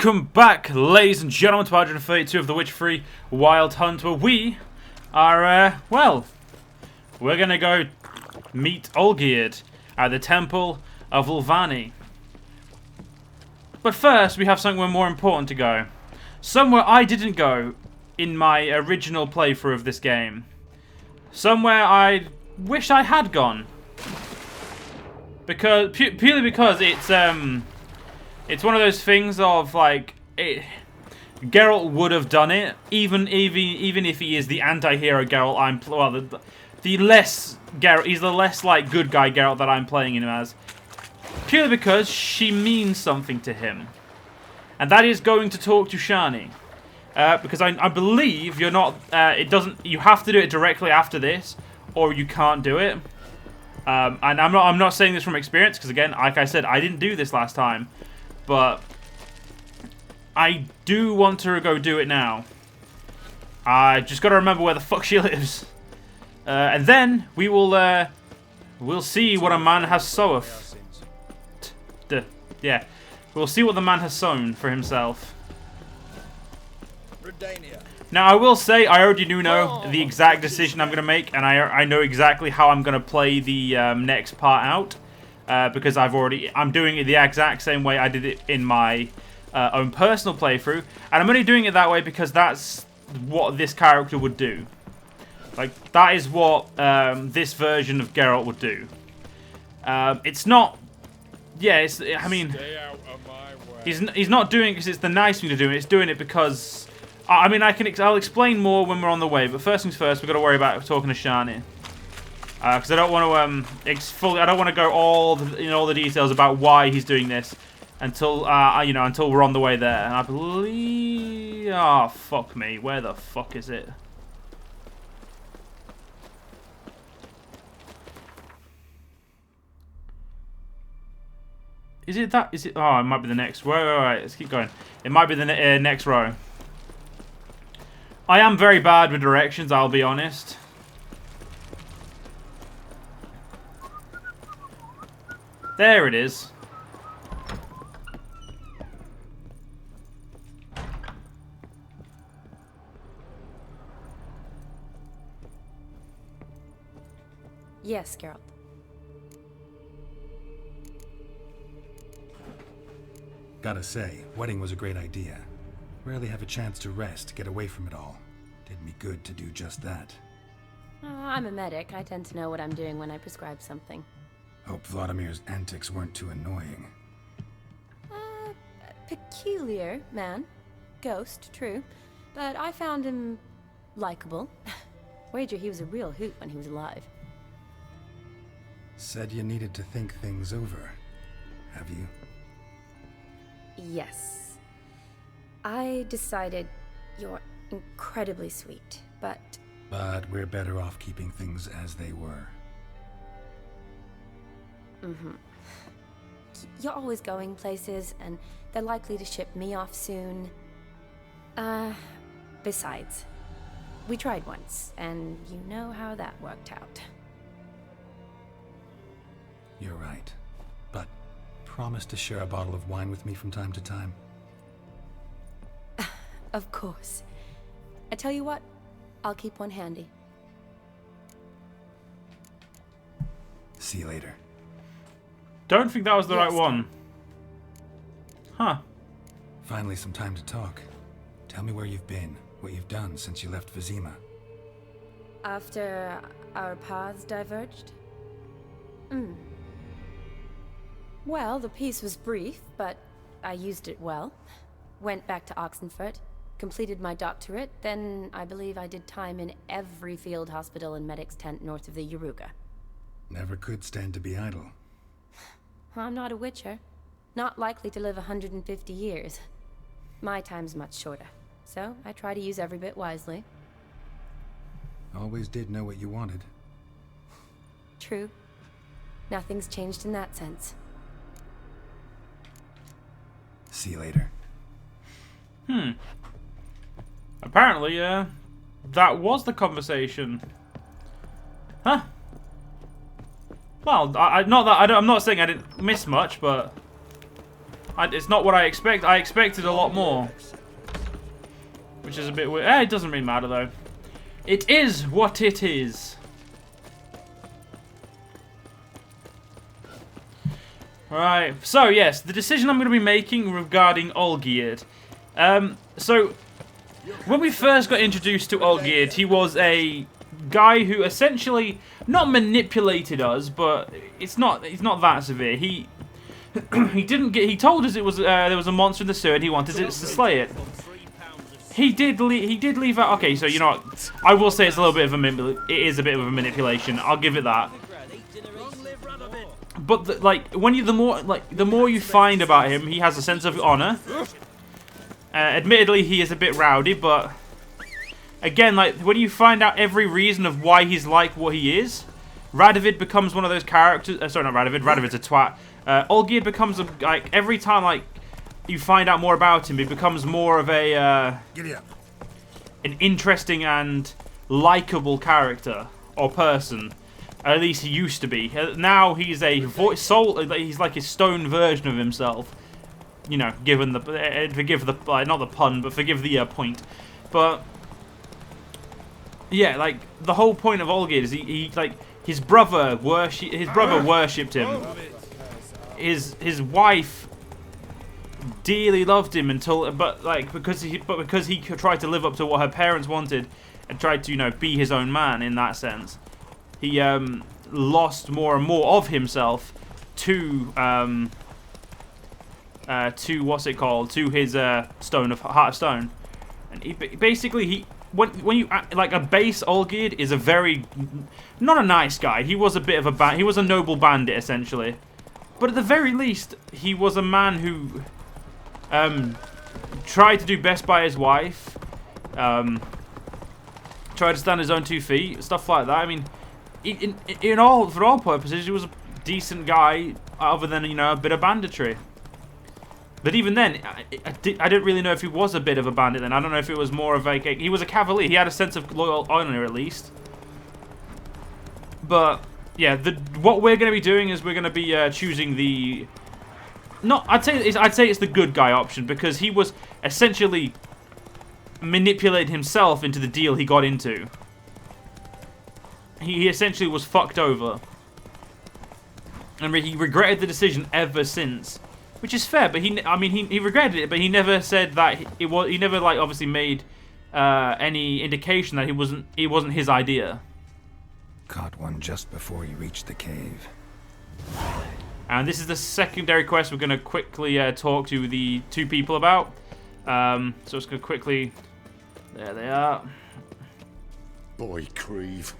Welcome back, ladies and gentlemen, to 132 of the Witcher 3 Wild Hunt, where we are, well, we're gonna go meet Olgierd at the Temple of Ulvani. But first, we have somewhere more important to go. Somewhere I didn't go in my original playthrough of this game. Somewhere I wish I had gone. Because, purely because it's one of those things of, like, Geralt would have done it, even if he is the anti-hero Geralt. He's the less, like, good guy Geralt that I'm playing him as. Purely because she means something to him. And that is going to talk to Shani. Because I believe you're not, you have to do it directly after this, or you can't do it. And I'm not saying this from experience, because again, like I said, I didn't do this last time. But I do want to go do it now. I just got to remember where the fuck she lives, and then we will we'll see what a man has soweth. Yeah, we'll see what the man has sown for himself. Now I will say I already do know the exact decision I'm gonna make, and I know exactly how I'm gonna play the next part out. Because I'm doing it the exact same way I did it in my own personal playthrough. And I'm only doing it that way because that's what this character would do. Like, that is what this version of Geralt would do. It's not... Yeah, I mean... He's not doing it because it's the nice thing to do. It's doing it because... I mean, I'll explain more when we're on the way. But first things first, we've got to worry about talking to Shani. Because I don't want to I don't want to go all the details about why he's doing this until until we're on the way there. And I believe, oh fuck me, where the fuck is it? Is it that? Is it? Oh, it might be the next row. Right, let's keep going. It might be the next row. I am very bad with directions, I'll be honest. There it is. Yes, Geralt. Gotta say, wedding was a great idea. Rarely have a chance to rest, get away from it all. Did me good to do just that. I'm a medic. I tend to know what I'm doing when I prescribe something. Hope Vladimir's antics weren't too annoying. Peculiar man. Ghost, true. But I found him likable. Wager he was a real hoot when he was alive. Said you needed to think things over. Have you? Yes. I decided you're incredibly sweet, but... But we're better off keeping things as they were. Mm-hmm. You're always going places, and they're likely to ship me off soon. Besides, we tried once, and you know how that worked out. You're right. But promise to share a bottle of wine with me from time to time? Of course. I tell you what, I'll keep one handy. See you later. Don't think that was the right one. Huh. Finally some time to talk. Tell me where you've been, what you've done since you left Vizima. After our paths diverged? Well, the peace was brief, but I used it well. Went back to Oxenfurt, completed my doctorate, then I believe I did time in every field hospital and medic's tent north of the Yaruga. Never could stand to be idle. I'm not a witcher. Not likely to live 150 years. My time's much shorter, so I try to use every bit wisely. Always did know what you wanted. True. Nothing's changed in that sense. See you later. Apparently, that was the conversation. Huh? Well, I'm not saying I didn't miss much, but It's not what I expect. I expected a lot more. Which is a bit weird. It doesn't really matter, though. It is what it is. Right. So, yes, the decision I'm going to be making regarding Olgierd. So, when we first got introduced to Olgierd, he was a guy who essentially not manipulated us, but it's not that severe. He he told us it was there was a monster in the sewer and he wanted us to slay it. He did leave out. Okay, so you know what? I will say it's a little bit of a bit of a manipulation. I'll give it that. But the more you find about him, he has a sense of honor. Admittedly, he is a bit rowdy, but again, like when you find out every reason of why he's like what he is, Radovid becomes one of those characters. Sorry, not Radovid. Radovid's a twat. Olgierd becomes like every time like you find out more about him, he becomes more of a an interesting and likable character or person. At least he used to be. Now he's a he's like a stone version of himself. You know, given the forgive the not the pun, but forgive the point. But yeah, like the whole point of Olgierd is he like his brother worshipped him. His wife dearly loved him because he tried to live up to what her parents wanted and tried to be his own man in that sense. He lost more and more of himself to what's it called? To his heart of stone, and when you like a base Olgierd is a very not a nice guy. He was a bit of he was a noble bandit essentially, but at the very least he was a man who tried to do best by his wife, tried to stand on his own 2 feet, stuff like that. I mean. For all purposes, he was a decent guy, other than a bit of banditry. But even then, I didn't really know if he was a bit of a bandit. Then I don't know if it was more of he was a cavalier. He had a sense of loyal honor at least. But yeah, what we're going to be doing is we're going to be choosing the. I'd say it's the good guy option because he was essentially manipulated himself into the deal he got into. He essentially was fucked over, and he regretted the decision ever since, which is fair. But he regretted it, but he never said that it was. He never obviously made any indication that it wasn't his idea. Caught one just before you reached the cave. And this is the secondary quest we're going to quickly talk to the 2 people about. So it's going to quickly. There they are. Boy, Creve.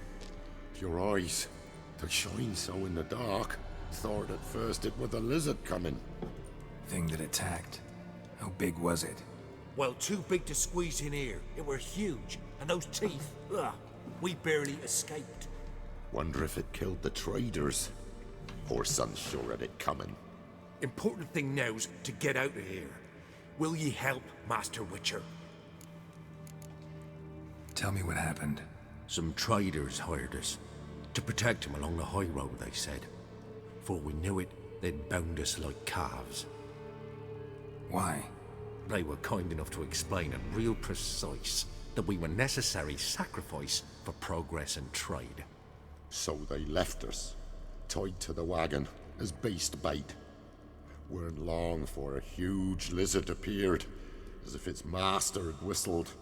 Your eyes, they shine so in the dark. Thought at first it was a lizard coming. Thing that attacked. How big was it? Well, too big to squeeze in here. It were huge. And those teeth, ugh, we barely escaped. Wonder if it killed the traders. Poor son's sure at it coming. Important thing now's to get out of here. Will ye help, Master Witcher? Tell me what happened. Some traders hired us. To protect him along the high road, they said. Before we knew it, they'd bound us like calves. Why? They were kind enough to explain it real precise that we were necessary sacrifice for progress and trade. So they left us, tied to the wagon, as beast bait. Weren't long for a huge lizard appeared, as if its master had whistled.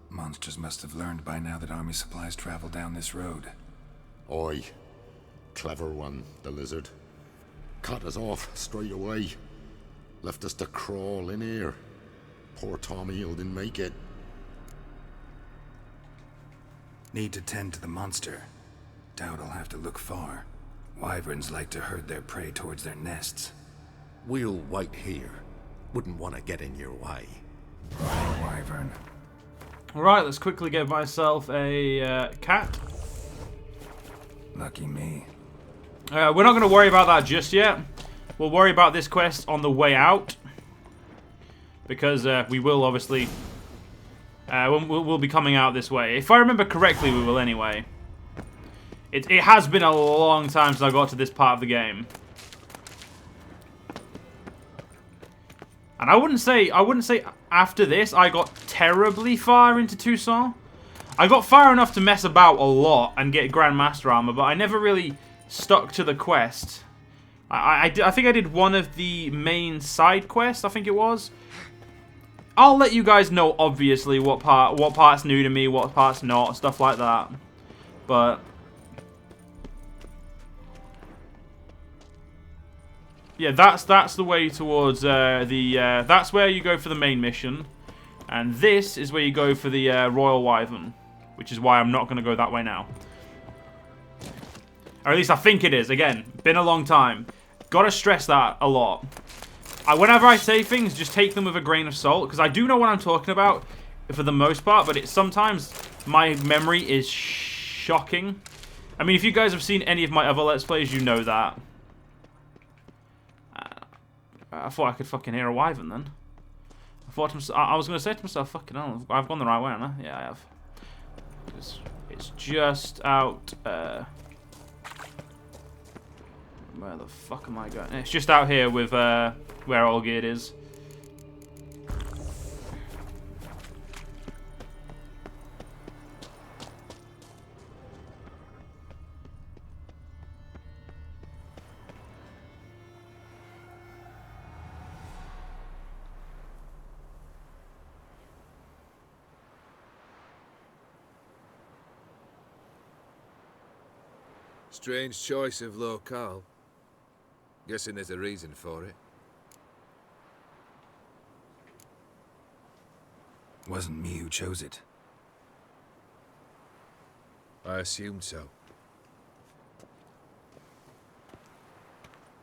Monsters must have learned by now that army supplies travel down this road. Oi. Clever one, the lizard. Cut us off straight away. Left us to crawl in here. Poor Tom Eel didn't make it. Need to tend to the monster. Doubt I'll have to look far. Wyverns like to herd their prey towards their nests. We'll wait here. Wouldn't want to get in your way. Wyvern. Alright, let's quickly get myself a cat. Lucky me. We're not going to worry about that just yet. We'll worry about this quest on the way out. Because we will obviously... we'll be coming out this way. If I remember correctly, we will anyway. It has been a long time since I got to this part of the game. And I wouldn't say after this I got terribly far into Toussaint. I got far enough to mess about a lot and get Grandmaster armor, but I never really stuck to the quest. I think I did one of the main side quests, I think it was. I'll let you guys know, obviously, what part's new to me, what part's not, stuff like that. But yeah, that's the way towards that's where you go for the main mission, and this is where you go for the Royal Wyvern, which is why I'm not going to go that way now. Or at least I think it is. Again, been a long time. Gotta stress that a lot. Whenever I say things, just take them with a grain of salt, because I do know what I'm talking about for the most part, but sometimes my memory is shocking. I mean, if you guys have seen any of my other Let's Plays, you know that. I thought I could fucking hear a wyvern then. I was going to say to myself, fucking hell, I've gone the right way, haven't I? Yeah, I have. It's just out... where the fuck am I going? It's just out here with where Olgierd is. Strange choice of locale. Guessing there's a reason for it. Wasn't me who chose it. I assumed so.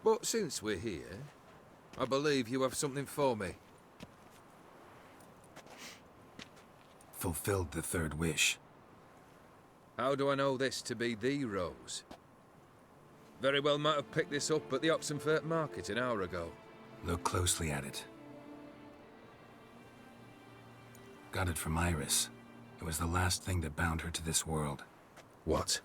But since we're here, I believe you have something for me. Fulfilled the third wish. How do I know this to be the rose? Very well might have picked this up at the Oxenfurt market an hour ago. Look closely at it. Got it from Iris. It was the last thing that bound her to this world. What?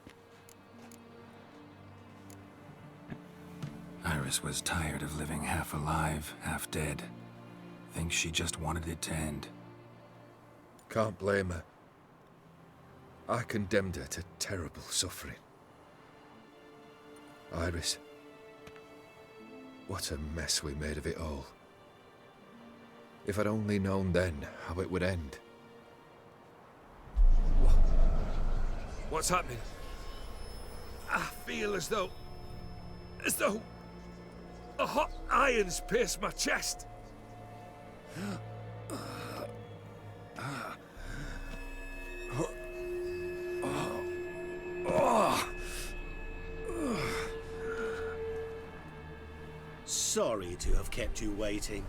Iris was tired of living half alive, half dead. Thinks she just wanted it to end. Can't blame her. I condemned her to terrible suffering. Iris, what a mess we made of it all. If I'd only known then how it would end. What's happening? I feel as though a hot iron's pierced my chest. Sorry to have kept you waiting.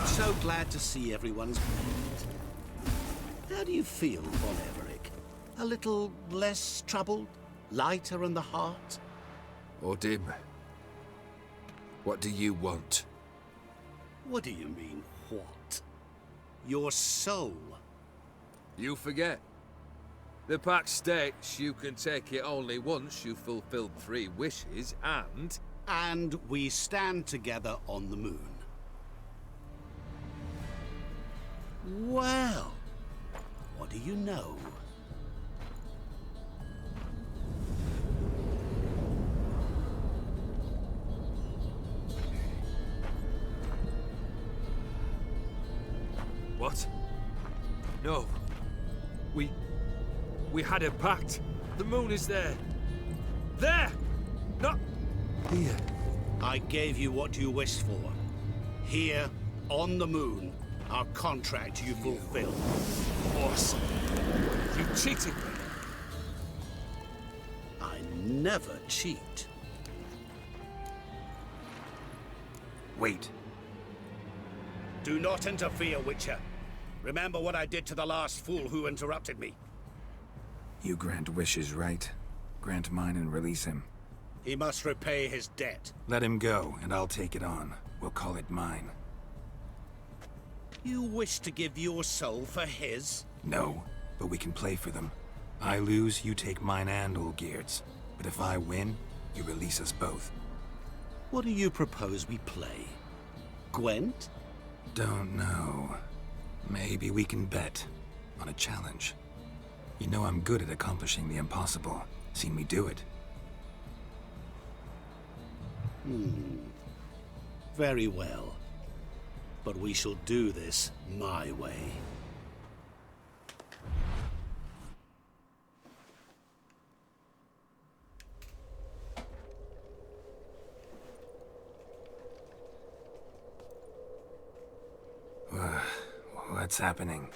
So glad to see everyone's made. How do you feel, Von Everett? A little less troubled? Lighter in the heart? Or dim? What do you want? What do you mean, what? Your soul. You forget. The pact states you can take it only once you've fulfilled 3 wishes, and... And we stand together on the moon. Well, what do you know? What? No. We had a pact. The moon is there. There! Not here. I gave you what you wished for. Here, on the moon, our contract you fulfilled. Awesome. You cheated me. I never cheat. Wait. Do not interfere, Witcher. Remember what I did to the last fool who interrupted me. You grant wishes, right? Grant mine and release him. He must repay his debt. Let him go, and I'll take it on. We'll call it mine. You wish to give your soul for his? No, but we can play for them. I lose, you take mine and Olgierd's. But if I win, you release us both. What do you propose we play? Gwent? Don't know. Maybe we can bet on a challenge. You know I'm good at accomplishing the impossible. Seen me do it. Very well. But we shall do this my way. What's happening?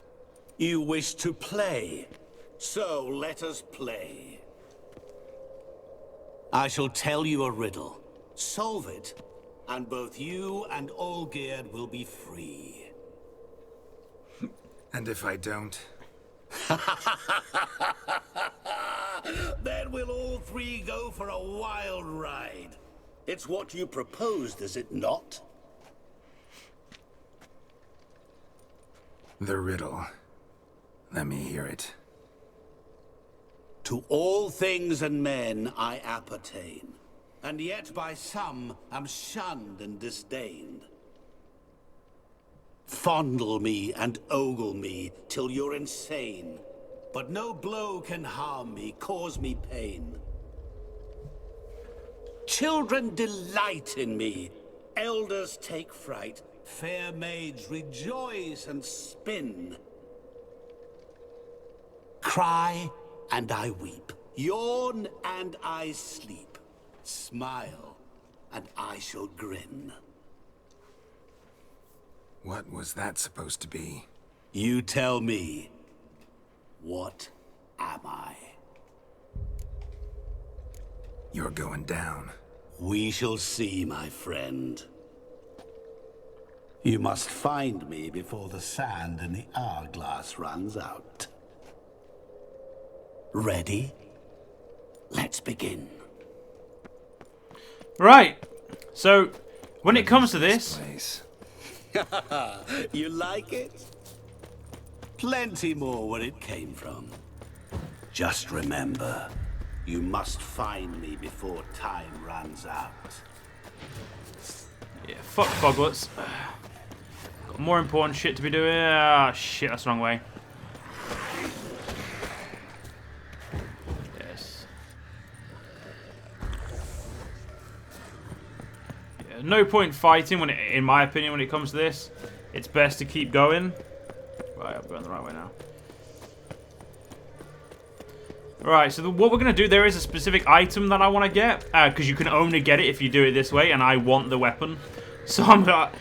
You wish to play, so let us play. I shall tell you a riddle. Solve it, and both you and Olgierd will be free. And if I don't? Then we'll all three go for a wild ride. It's what you proposed, is it not? The riddle. Let me hear it. To all things and men I appertain, and yet by some am shunned and disdained. Fondle me and ogle me till you're insane, but no blow can harm me, cause me pain. Children delight in me, elders take fright, fair maids rejoice and spin. Cry and I weep, yawn and I sleep, smile and I shall grin. What was that supposed to be? You tell me, what am I? You're going down. We shall see, my friend. You must find me before the sand in the hourglass runs out. Ready? Let's begin. Right. So, when it comes to this, Place. You like it? Plenty more where it came from. Just remember, you must find me before time runs out. yeah, fuck foglets. Got more important shit to be doing. Ah, shit, that's the wrong way. Yes. Yeah, no point fighting when, in my opinion, when it comes to this. It's best to keep going. Right, I'm going the right way now. Right, so what we're going to do, there is a specific item that I want to get, because you can only get it if you do it this way, and I want the weapon. So I'm gonna...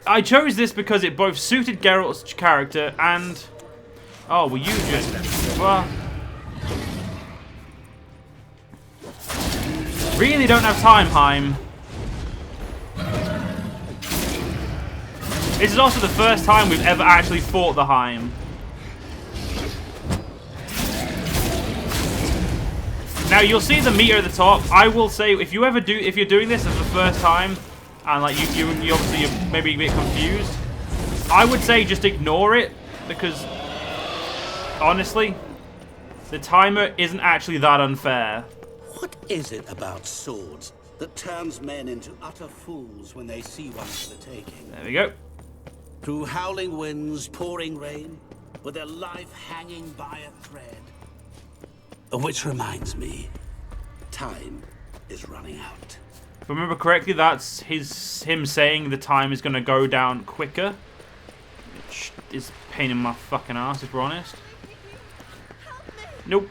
I chose this because it both suited Geralt's character and... Oh, well, you just... Well... Really don't have time, Heim. This is also the first time we've ever actually fought the Heim. Now you'll see the meter at the top. I will say, if you're doing this as the first time, and like you obviously you're maybe a bit confused, I would say just ignore it, because honestly, the timer isn't actually that unfair. What is it about swords that turns men into utter fools when they see one for the taking? There we go. Through howling winds, pouring rain, with their life hanging by a thread. Which reminds me, time is running out. If I remember correctly, that's him saying the time is going to go down quicker. Which is a pain in my fucking ass, if we're honest. Nope.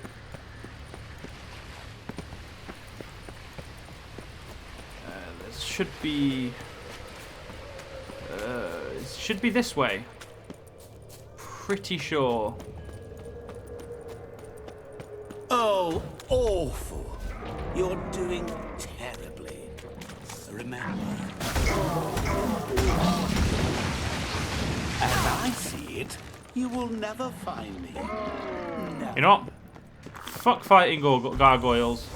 This should be... it should be this way. Pretty sure. Oh, awful. You're doing terribly. Remember. As I see it, you will never find me. No. You know what? Fuck fighting gargoyles.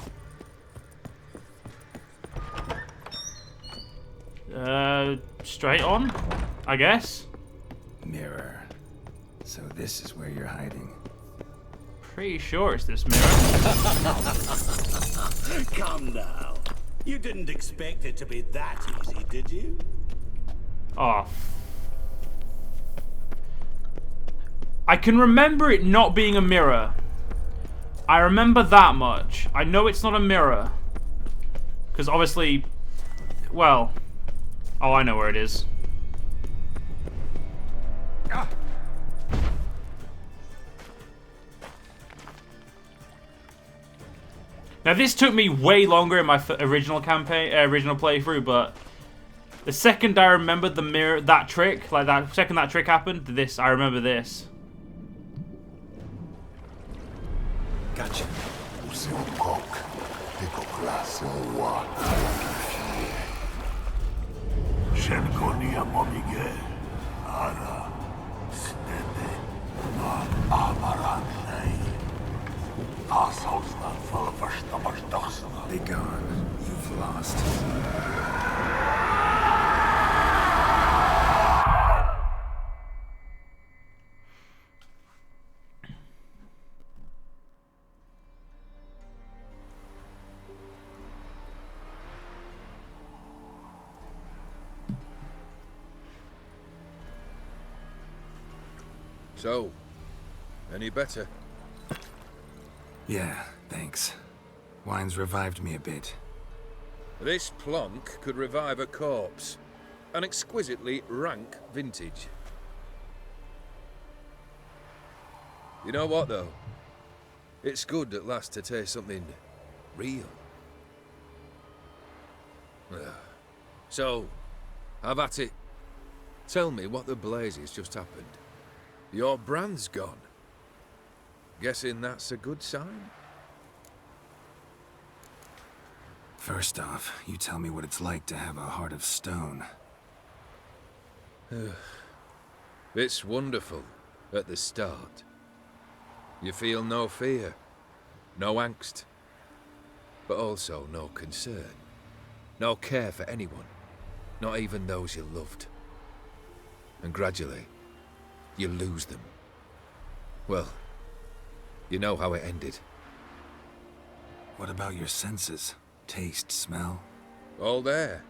Straight on, I guess. Mirror. So this is where you're hiding. Pretty sure it's this mirror. Come now. You didn't expect it to be that easy, did you? Oh. I can remember it not being a mirror. I remember that much. I know it's not a mirror. Because obviously... Well... Oh, I know where it is. Now this took me way longer in my original campaign, original playthrough, but the second I remembered the mirror, that trick, like that second that trick happened, I remember this. Gotcha. Be gone. You've lost. So, any better? Yeah, thanks. Wine's revived me a bit. This plonk could revive a corpse. An exquisitely rank vintage. You know what, though? It's good at last to taste something real. So, have at it. Tell me what the blazes just happened. Your brand's gone. Guessing that's a good sign? First off, you tell me what it's like to have a heart of stone. It's wonderful at the start. You feel no fear, no angst, but also no concern, no care for anyone, not even those you loved. And gradually, you lose them. Well, you know how it ended. What about your senses? Taste, smell? All there.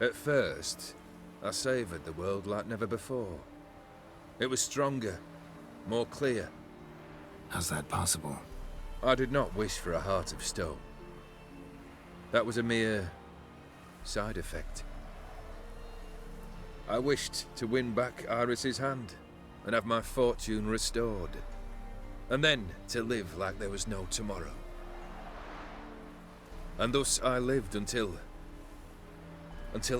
At first, I savoured the world like never before. It was stronger, more clear. How's that possible? I did not wish for a heart of stone. That was a mere side effect. I wished to win back Iris's hand and have my fortune restored. And then to live like there was no tomorrow. And thus I lived until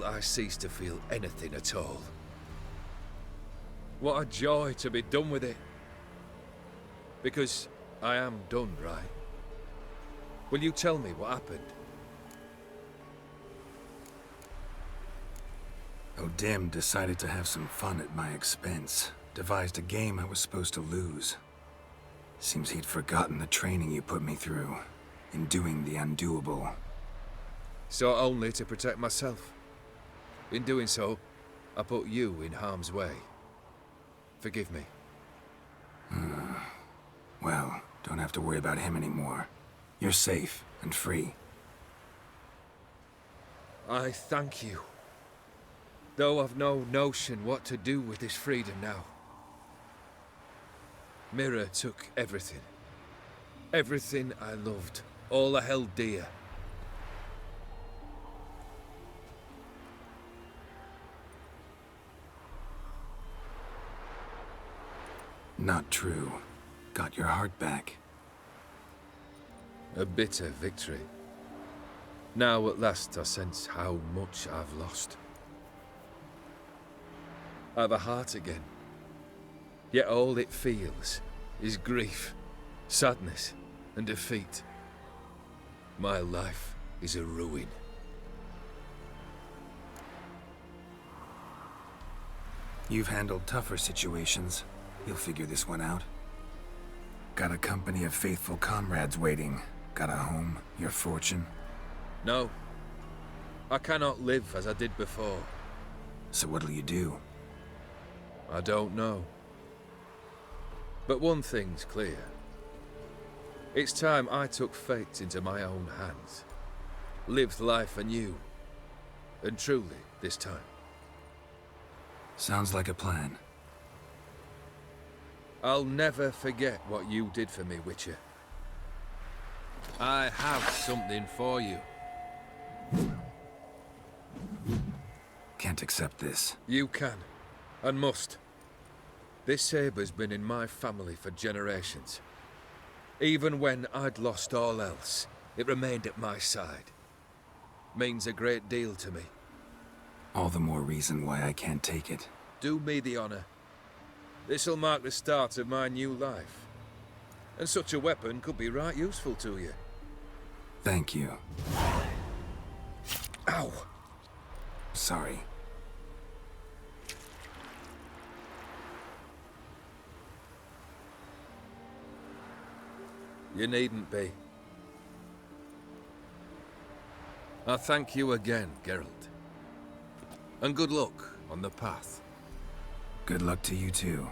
I ceased to feel anything at all. What a joy to be done with it. Because I am done, right? Will you tell me what happened? O'Dim decided to have some fun at my expense. Devised a game I was supposed to lose. Seems he'd forgotten the training you put me through. In doing the undoable. So only to protect myself. In doing so, I put you in harm's way. Forgive me. Well, don't have to worry about him anymore. You're safe and free. I thank you. Though I've no notion what to do with this freedom now. Mira took everything. Everything I loved. All I held dear. Not true. Got your heart back. A bitter victory. Now at last I sense how much I've lost. I've a heart again. Yet all it feels is grief, sadness, and defeat. My life is a ruin. You've handled tougher situations. You'll figure this one out. Got a company of faithful comrades waiting. Got a home, your fortune. No. I cannot live as I did before. So what'll you do? I don't know. But one thing's clear. It's time I took fate into my own hands. lived life anew. And truly, this time. Sounds like a plan. I'll never forget what you did for me, Witcher. I have something for you. Can't accept this. You can, and must. This sabre's been in my family for generations. Even when I'd lost all else, it remained at my side. Means a great deal to me. All the more reason why I can't take it. Do me the honor. This'll mark the start of my new life. And such a weapon could be right useful to you. Thank you. Ow! Sorry. You needn't be. I thank you again, Geralt. And good luck on the path. Good luck to you too.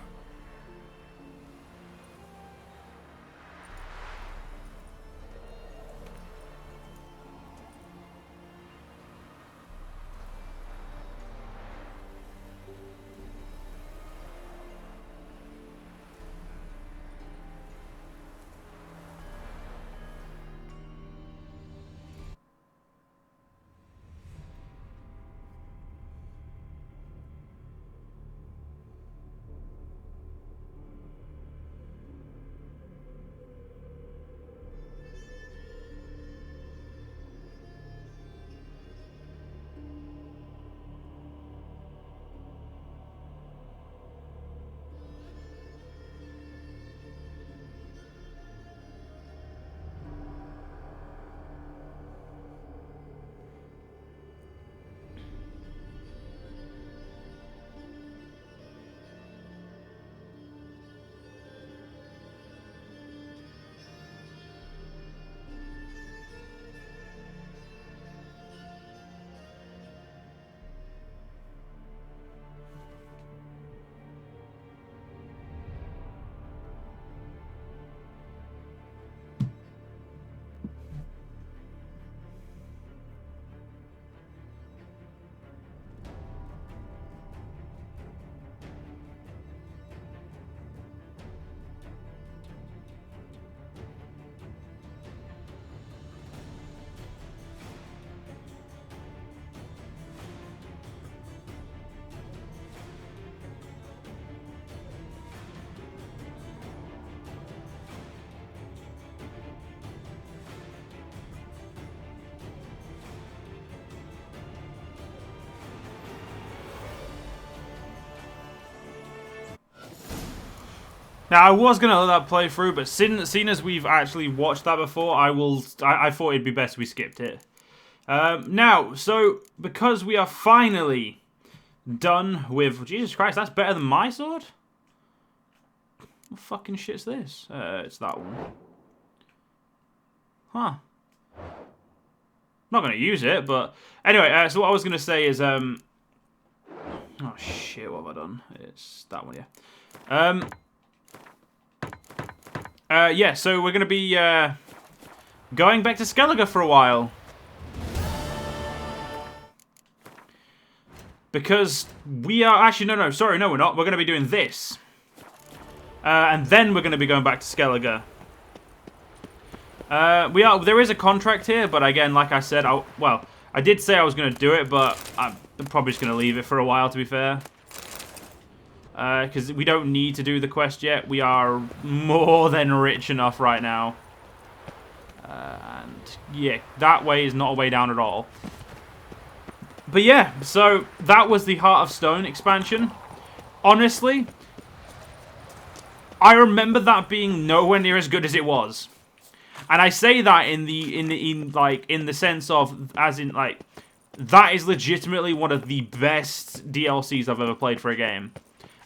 Now, I was going to let that play through, but seeing as we've actually watched that before, I thought it'd be best we skipped it. Now, so, because we are finally done with... Jesus Christ, that's better than my sword? What fucking shit's this? It's that one. Huh. Not going to use it, but... Anyway, so what I was going to say is... Oh, shit, what have I done? It's that one, yeah. Yeah, so we're going to be going back to Skellige for a while. Because we are... Actually, no, sorry, no, we're not. We're going to be doing this. And then we're going to be going back to Skellige. There is a contract here, but again, like I said, I did say I was going to do it, but I'm probably just going to leave it for a while, to be fair. Because we don't need to do the quest yet. We are more than rich enough right now. And yeah, that way is not a way down at all. But yeah, so that was the Heart of Stone expansion. Honestly, I remember that being nowhere near as good as it was. And I say that in the sense of, as in, like, that is legitimately one of the best DLCs I've ever played for a game.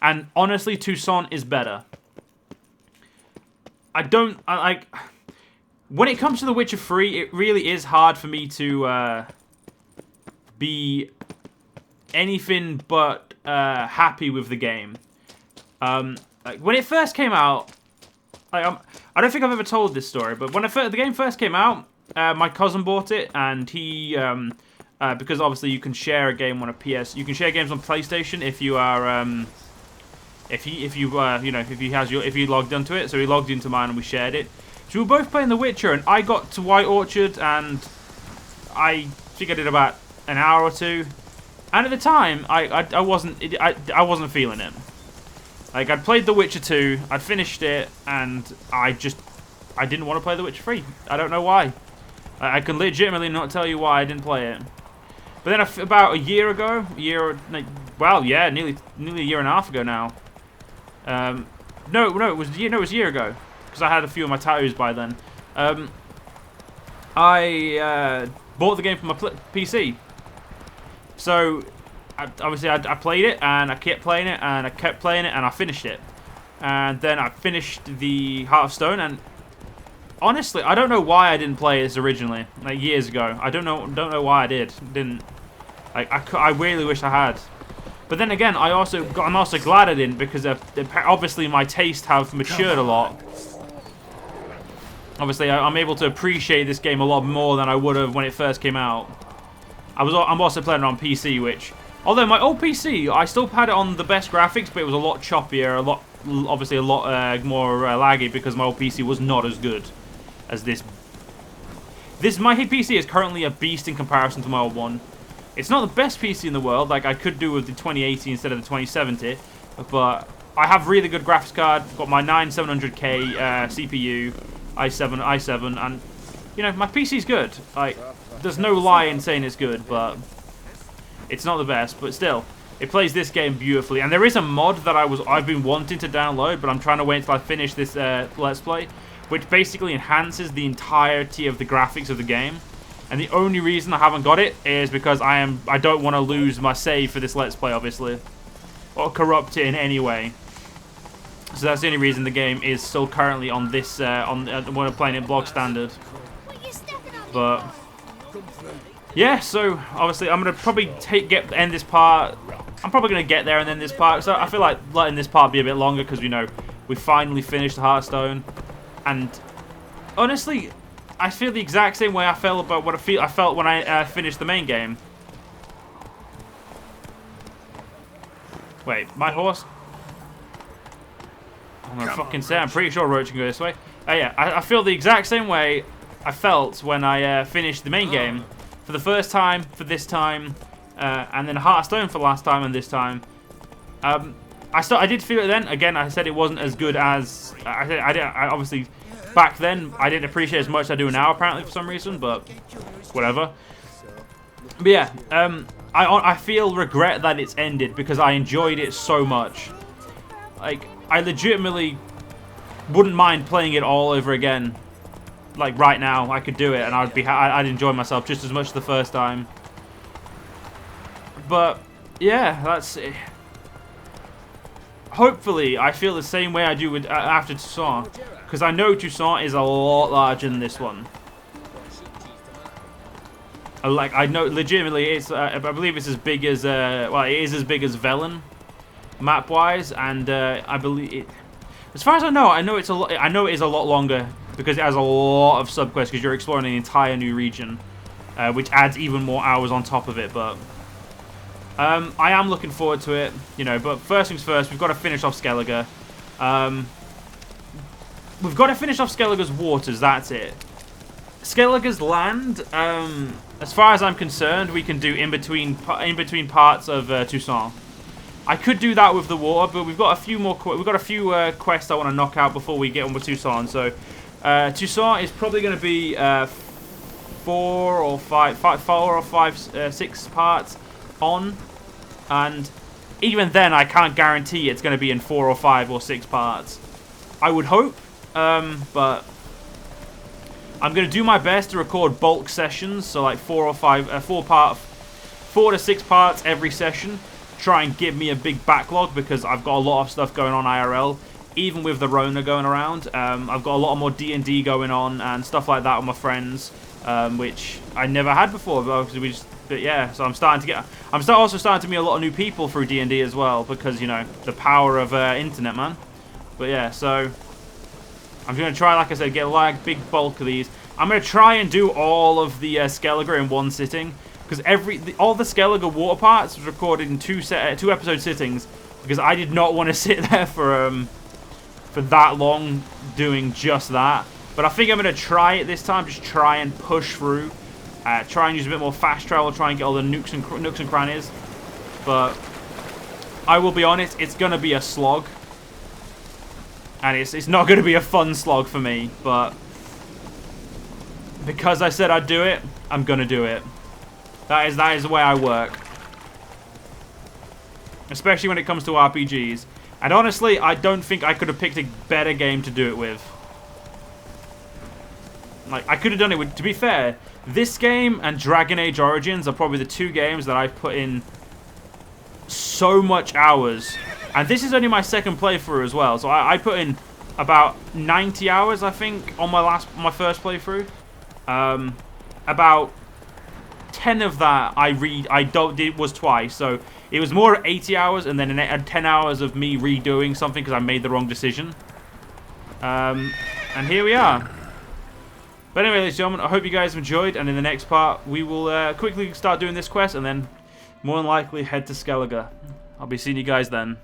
And honestly, Toussaint is better. When it comes to The Witcher 3, it really is hard for me to be anything but happy with the game. Like, when it first came out, I don't think I've ever told this story, but when the game first came out, my cousin bought it, and he because obviously you can share a game on a PS. You can share games on PlayStation if you are if you logged into it. So he logged into mine and we shared it. So we were both playing The Witcher, and I got to White Orchard, and I think I did about an hour or two. And at the time, I wasn't feeling it. Like, I'd played The Witcher 2, I'd finished it, and I didn't want to play The Witcher 3. I don't know why. I can legitimately not tell you why I didn't play it. But then about a year ago, nearly a year and a half ago now. No, it was a year ago, because I had a few of my tattoos by then. I bought the game for my PC. So, obviously, I played it, and I kept playing it, and I kept playing it, and I finished it. And then I finished the Heart of Stone, and honestly, I don't know why I didn't play this originally, like years ago. I don't know why I didn't. I really wish I had. But then again, I'm also glad I didn't, because obviously my tastes have matured a lot. Obviously, I'm able to appreciate this game a lot more than I would have when it first came out. I'm also playing it on PC, which, although my old PC, I still had it on the best graphics, but it was a lot choppier, obviously a lot more laggy, because my old PC was not as good as this. My PC is currently a beast in comparison to my old one. It's not the best PC in the world, like I could do with the 2080 instead of the 2070, but I have really good graphics card, got my 9700K CPU, i7, and, you know, my PC's good. Like, there's no lie in saying it's good, but it's not the best, but still, it plays this game beautifully. And there is a mod that I've been wanting to download, but I'm trying to wait until I finish this Let's Play, which basically enhances the entirety of the graphics of the game. And the only reason I haven't got it is because I don't want to lose my save for this Let's Play, obviously, or corrupt it in any way. So that's the only reason the game is still currently on this when I'm playing it block standard. But yeah, so obviously I'm gonna probably end this part. I'm probably gonna get there and end this part. So I feel like letting this part be a bit longer, because we finally finished the Hearthstone, and honestly, I feel the exact same way I felt about what I felt when I finished the main game. Wait, my horse? I'm gonna fucking say, I'm pretty sure Roach can go this way. Yeah, I feel the exact same way I felt when I finished the main game for the first time, for this time, and then Hearthstone for the last time and this time. I did feel it then. Again, I said it wasn't as good as I obviously back then. I didn't appreciate it as much as I do now, apparently, for some reason. But whatever. But yeah, I feel regret that it's ended, because I enjoyed it so much. Like, I legitimately wouldn't mind playing it all over again. Like right now, I could do it, and I'd enjoy myself just as much as the first time. But yeah, that's it. Hopefully, I feel the same way I do with after Toussaint, because I know Toussaint is a lot larger than this one. Like, I know legitimately, it's I believe it's as big as well, it is as big as Velen, map-wise, and I believe it. As far as I know it's a lot. I know it is a lot longer, because it has a lot of subquests, because you're exploring an entire new region, which adds even more hours on top of it. But I am looking forward to it, but first things first, we've got to finish off Skellige. We've got to finish off Skellige's waters, that's it. Skellige's land, as far as I'm concerned, we can do in between parts of Toussaint. I could do that with the water, but we've got a few more. We've got a few quests I want to knock out before we get on with Toussaint. So Toussaint is probably going to be 4 or 5, 6 parts on, and even then, I can't guarantee it's going to be in 4 or 5 or 6 parts. I would hope, but I'm going to do my best to record bulk sessions, so like 4 to 6 parts every session. Try and give me a big backlog, because I've got a lot of stuff going on IRL, even with the Rona going around. I've got a lot more D&D going on and stuff like that with my friends, which I never had before. But yeah, so I'm also starting to meet a lot of new people through D&D as well, because the power of internet, man. But yeah, so I'm going to try, like I said, get a big bulk of these. I'm going to try and do all of the Skellige in one sitting. Because all the Skellige water parts was recorded in two episode sittings. Because I did not want to sit there for that long doing just that. But I think I'm going to try it this time. Just try and push through. Try and use a bit more fast travel. Try and get all the nooks and crannies. But I will be honest, it's going to be a slog. And it's not going to be a fun slog for me. But because I said I'd do it, I'm going to do it. That is the way I work. Especially when it comes to RPGs. And honestly, I don't think I could have picked a better game to do it with. Like, I could have done it with... To be fair, this game and Dragon Age Origins are probably the two games that I've put in so much hours. And this is only my second playthrough as well. So I put in about 90 hours, I think, on my first playthrough. About 10 of that was twice. So it was more 80 hours and then 10 hours of me redoing something because I made the wrong decision. And here we are. But anyway, ladies and gentlemen, I hope you guys enjoyed. And in the next part, we will quickly start doing this quest and then more than likely head to Skellige. I'll be seeing you guys then.